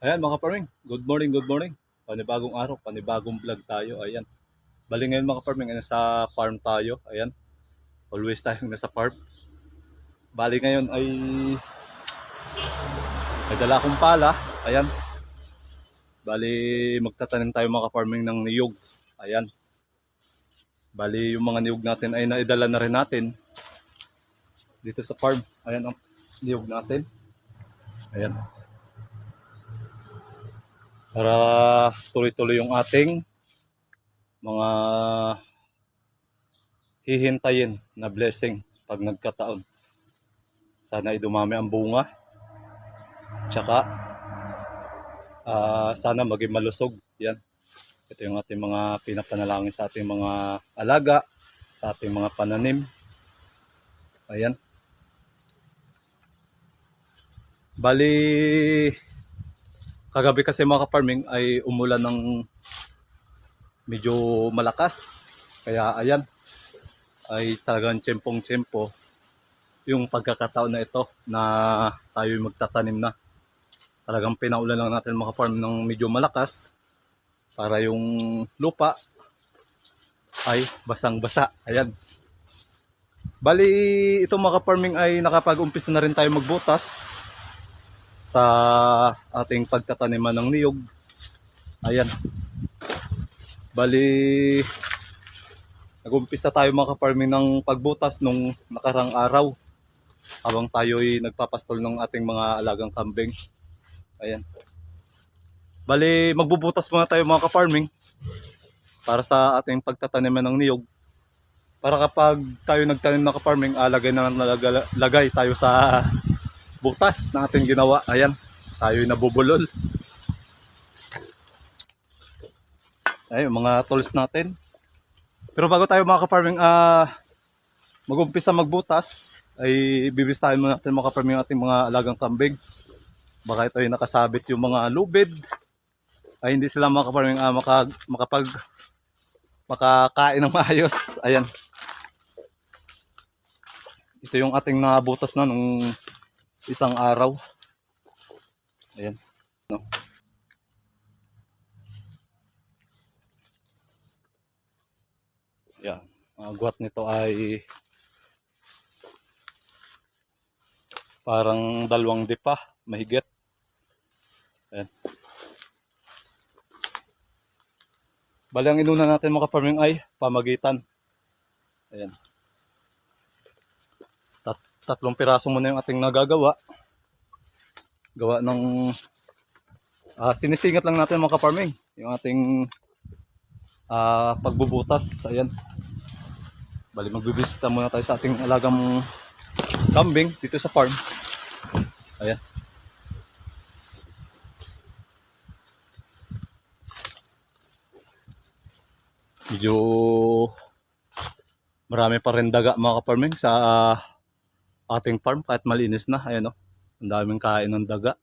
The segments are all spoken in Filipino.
Ayan mga farming, good morning, good morning. Panibagong araw, panibagong vlog tayo. Ayan. Bali ngayon mga farming, nasa farm tayo. Ayan. Always tayong nasa farm. Bali ngayon ay may dala akong pala. Ayan. Bali magtatanim tayo mga farming ng niyog. Ayan. Bali yung mga niyog natin ay naidala na rin natin dito sa farm. Ayan ang niyog natin. Ayan. Para tuloy-tuloy yung ating mga hihintayin na blessing pag nagkataon. Sana ay dumami ang bunga. Tsaka sana maging malusog. Yan. Ito yung ating mga pinapanalangin sa ating mga alaga, sa ating mga pananim. Ayan. Bali, kagabi kasi mga ka-farming ay umulan ng medyo malakas. Kaya ayan, ay talagang tsempong-tsempo yung pagkakataon na ito na tayo magtatanim na. Talagang pinaulan lang natin mga farm ng medyo malakas para yung lupa ay basang-basa. Ayan. Bali, ito mga farming ay nakapag-umpisa na rin tayo magbutas sa ating pagtataniman ng niyog. Ayan. Bali, nag-umpisa tayo mga farming ng pagbutas nung nakarang araw habang tayo ay nagpapastol ng ating mga alagang kambing. Ayan. Bali, magbubutas muna tayo mga ka-farming para sa ating pagtataniman ng niyog. Para kapag tayo nagtanim ng ka-farming, lagay tayo sa butas na ating ginawa. Ayan, tayo nabubulol. Ayan, mga tools natin. Pero bago tayo mga ka-farming mag-umpisa magbutas, ay bibistahin muna natin mga ka-farming ating mga alagang kambing. Baka ito ay nakasabit yung mga lubid, ay hindi sila mga ka-farming makakain ng maayos. Ayan. Ito yung ating nabutas na nung isang araw. Ayan. No. Ayan. Ang agwat nito ay parang 2 dipa, mahigit. Ayan. Bali ang inuna natin mga farming ay pamagitan. Ayan. 3 piraso muna yung ating nagagawa. Gawa ng sinisingat lang natin mga farming yung ating pagbubutas. Ayan. Bali magbibisita muna tayo sa ating alagang kambing dito sa farm. Ayan. Medyo marami pa rin daga mga ka-farming sa ating farm kahit malinis na. Ayan o, ang daming kain ng daga.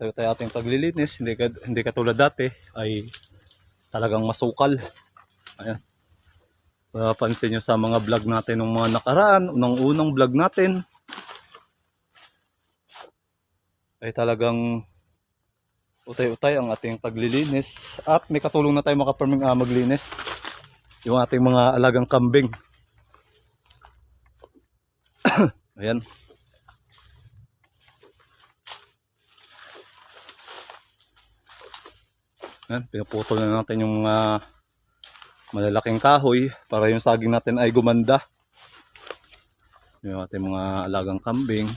Tayo ating paglilinis, hindi katulad dati ay talagang masukal. Ayan. Papansin nyo sa mga vlog natin ng mga nakaraan, unang vlog natin ay talagang utay-utay ang ating paglilinis. At may katulong na tayo mga ka-farming maglinis yung ating mga alagang kambing. Ayan. Ayan, pinuputol na natin yung mga malalaking kahoy para yung saging natin ay gumanda. Yung ating mga alagang kambing.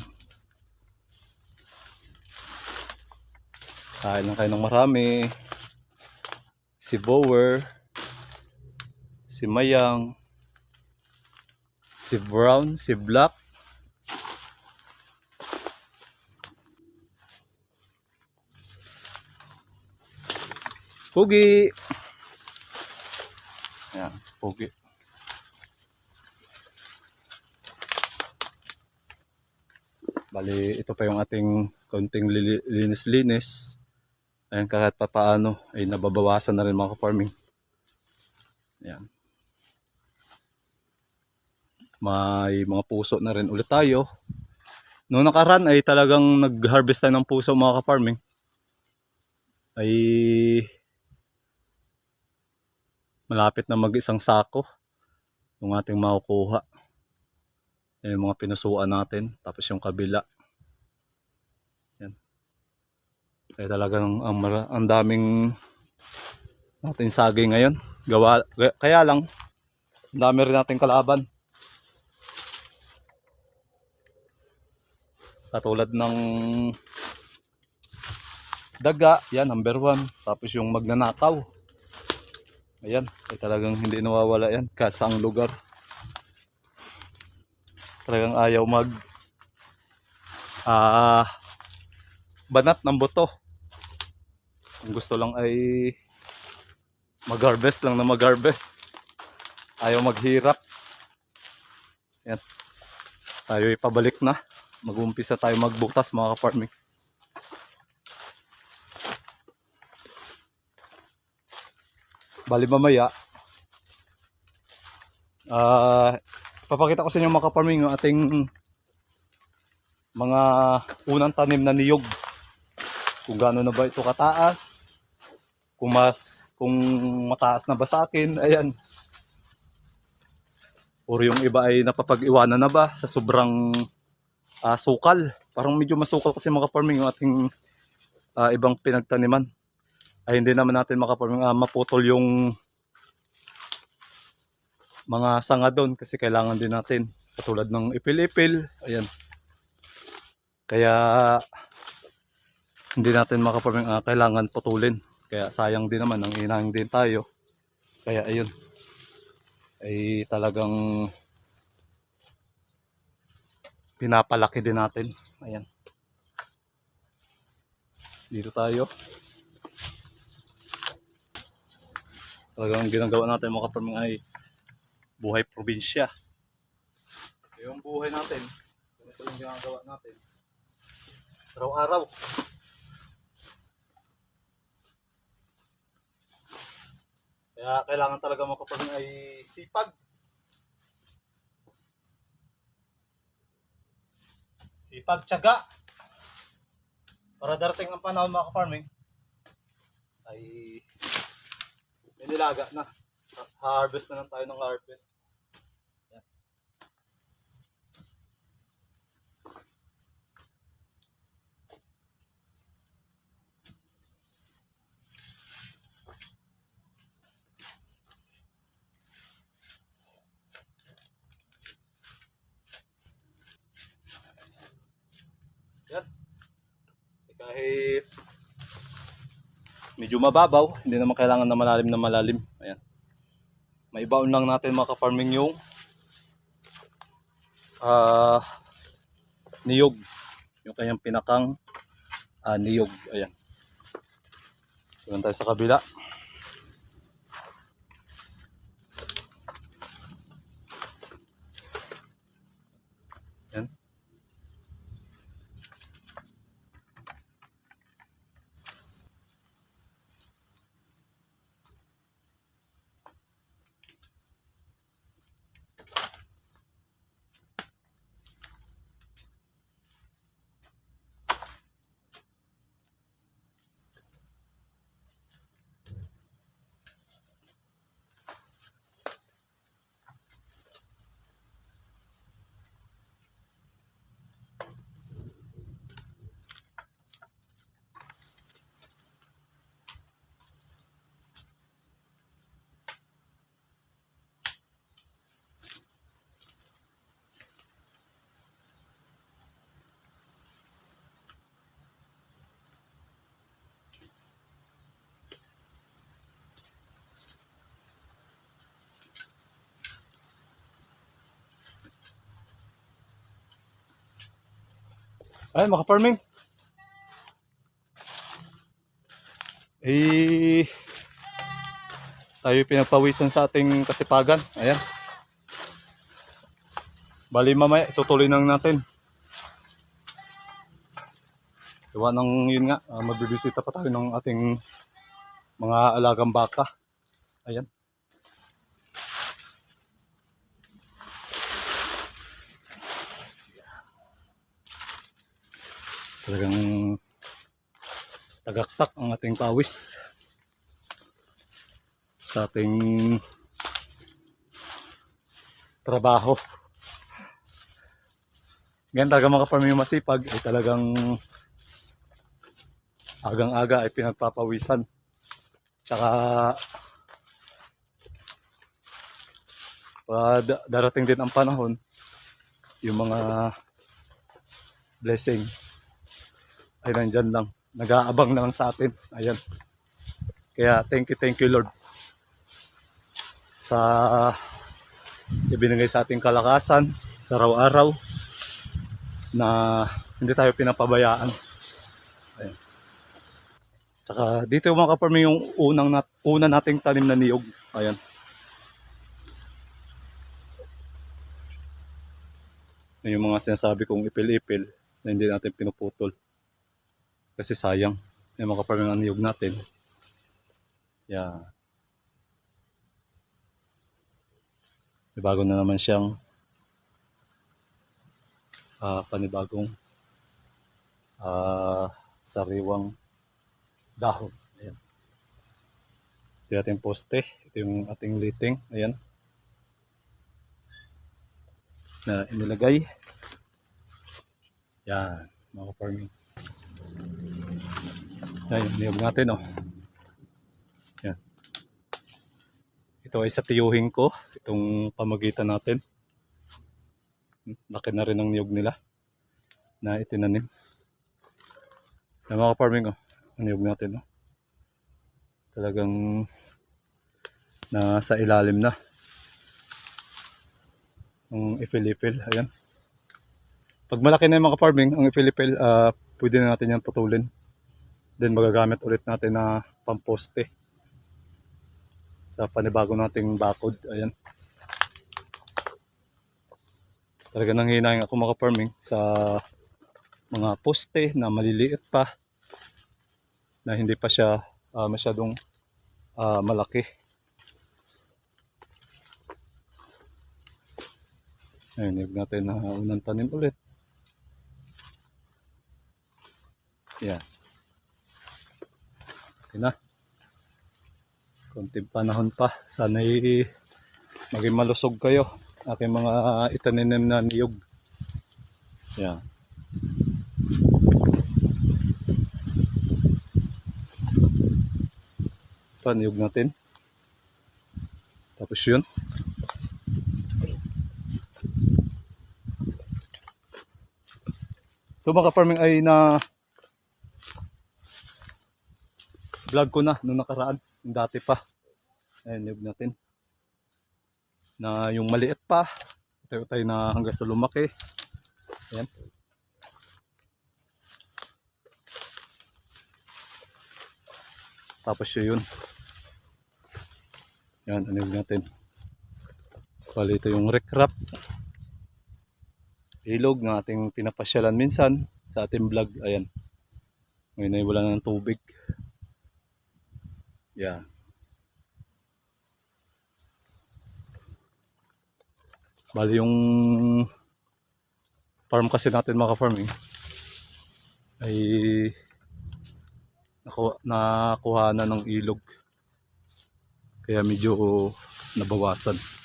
Kain lang kayo ng marami. Si Bower, si Mayang, si Brown, si Black, Pugi. Ayan, si Pugi. Bali, ito pa yung ating konting linis-linis. Ayan, kahit pa paano ay nababawasan na rin mga ka-farming. Ayan. May mga puso na rin ulit tayo. Noong nakaraan ay talagang nag-harvest tayo ng puso mga ka-farming. ay malapit na mag-isang sako yung ating makukuha. Yung mga pinusuan natin, tapos yung kabila. Yan. Kaya talagang ang daming natin saging ngayon. Kaya lang, ang dami rin natin kalaban. Katulad ng daga, yan, number 1. Tapos yung magnanakaw. Ayan, ay talagang hindi nawawala yan kahit saang lugar. Talagang ayaw banat ng buto. Kung gusto lang ay mag-harvest lang na mag-harvest. Ayaw maghirap. Yan. Tayo ipabalik na. Mag-uumpisa tayo magbutas mga ka-farming. Bali mamaya, papakita ko sa inyo mga ka-farming yung ating mga unang tanim na niyog. Kung gaano na ba ito kataas. Kung mataas na ba sa akin, ayan. Or yung iba ay napapag-iwanan na ba sa sobrang sukal. Parang medyo masukal kasi mga ka-farming yung ating ibang pinagtaniman. Ay hindi naman natin makafarming maputol yung mga sanga doon kasi kailangan din natin katulad ng ipil-ipil. Ayan. Kaya hindi natin makafarming kailangan putulin. Kaya sayang din naman, ang inahing din tayo. Kaya ayun. Ay talagang pinapalaki din natin. Ayan. Dito tayo. Talagang ginagawa natin mga ka-farming ay buhay probinsya. Yung buhay natin, ito yung ginagawa natin. Araw-araw. Kaya kailangan talaga mga ka-farming ay sipag. Sipag, tiyaga. Para darating ang panahon mga ka-farming ay may nilaga na. Ha-harvest na lang tayo ng harvest. Yan. Yan. Kahit medyo mababaw, hindi naman kailangan na malalim. Ayan. Maibaon lang natin mga ka-farming yung niyog. Yung kanyang pinakang niyog. Ayan. Doon tayo sa kabila. Ayan. Ay, mga ka-farming. Tayo pinagpawisan sa ating kasipagan. Ayan. Bali mamaya, itutuloy lang natin. Iwan ng yun nga, magbibisita pa tayo ng ating mga alagang baka. Ayan. tagaktak ang ating pawis sa ating trabaho. Ganyan talaga mga ka-farming masipag ay talagang agang-aga ay pinagpapawisan. Tsaka darating din ang panahon, yung mga blessing ay nandyan lang, nag-aabang na lang sa atin. Ayan. Kaya thank you Lord sa ibinigay sa ating kalakasan sa araw-araw na hindi tayo pinapabayaan. Ayan. Tsaka dito mga ka-farming yung una nating tanim na niyog. Ayan. Yung mga sinasabi kong ipil-ipil na hindi natin pinuputol. Kasi sayang. Yung mga ka-farming ang niyog natin. Yan. May bago na naman siyang panibagong sariwang dahon. Ayan. Ito yung ating poste. Ito yung ating liting. Ayan. Na inilagay. Yan. Mga farming. Yan yung niyog natin. Oh. Yan. Ito ay sa tiyuhin ko. Itong pamagitan natin. Laki na rin ang niyog nila na itinanim. Yan mga farming. Oh. Ang niyog natin. Oh. Talagang nasa ilalim na ang ipil-ipil. Ayan. Pag malaki na yung mga farming, ang ipil-ipil, pwede na natin yan putulin. Then magagamit ulit natin na pamposte sa panibago nating bakod. Ayan. Talaga nang hinahing ako mga farming sa mga poste na maliliit pa, na hindi pa siya masyadong malaki. Ayun, niyog natin na unang tanim ulit. Yan. Okay na. Konting panahon pa. Sana'y maging malusog kayo. Aking mga itaninim na niyog. Yan. Ito, niyog natin. Tapos yun. Ito mga farming ay na vlog ko na noong nakaraan, yung dati pa. Ayan, niyog natin. Na yung maliit pa, tayo na hanggang sa lumaki. Ayan. Tapos yun. Ayan, niyog natin. Bali ito yung recrap. Ilog na ating pinapasyalan minsan sa ating vlog. Ayan. Ngayon ay wala na ng tubig. Yan. Bali yung farm kasi natin mga farming ay nakuha na ng ilog. Kaya medyo nabawasan.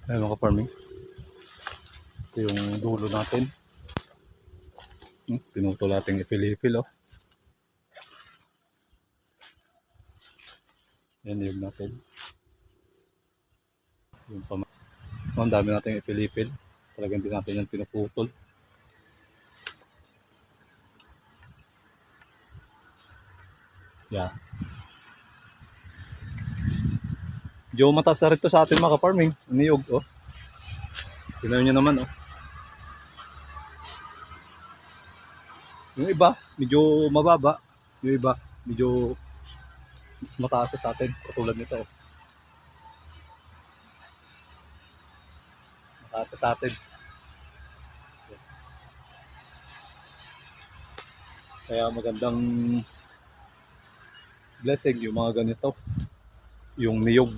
Ayan mga farming. Ito yung dulo natin. Pinutol natin ipil-ipil. Oh. Ayan yung natin. Yung ang dami natin ipil-ipil. Talagang din natin yan pinuputol. Yeah. Medyo mataas na rin ito sa atin mga farming. Niyog, oh. Tingnan nyo naman, oh. Yung iba, medyo mababa. Yung iba, medyo mas mataas sa atin. Katulad nito, oh. Mataas sa atin. Kaya magandang blessing yung mga ganito, yung niyog.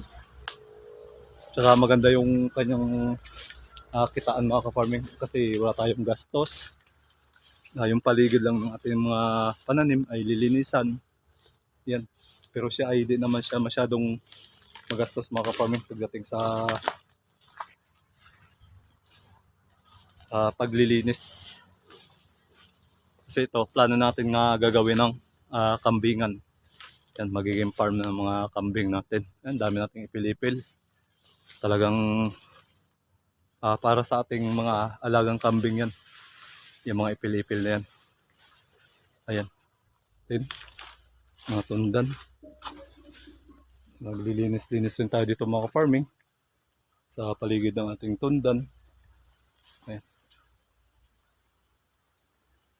Tsaka maganda yung kanyang kitaan mga ka-farming kasi wala tayong gastos. Yung paligid lang ng ating mga pananim ay lilinisan. Yan. Pero siya ay di naman siya masyadong magastos mga ka-farming pagdating sa paglilinis. Kasi ito, plano natin nga gagawin ng kambingan. Yan, magiging farm ng mga kambing natin. Yan, dami nating ipilipil. Talagang para sa ating mga alagang kambing yan. Yung mga ipilipil na yan. Ayan. Din. Mga tundan. Naglilinis-linis rin tayo dito mga farming sa paligid ng ating tundan. Ayan.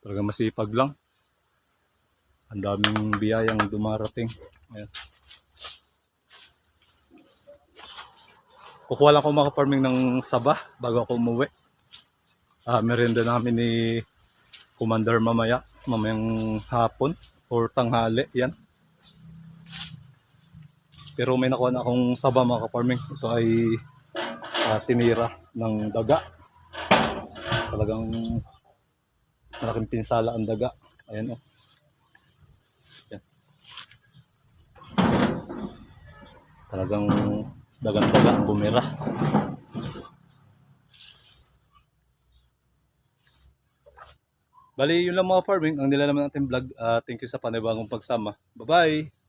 Talagang masipag lang. Ang daming biyayang dumarating. Ayan. Kukuha lang ako mga farming ng saba bago ako umuwi. Merienda namin ni Commander mamayang hapon or tanghali. Yan. Pero may nakuha na akong saba mga ka-farming. Ito ay tinira ng daga. Talagang malaking pinsala ang daga. Ayan o. Yan. Talagang dagang-daga ang bumira. Bali, yun lang mga farming. Ang nilalaman natin vlog. Thank you sa panibagong pagsama. Bye-bye!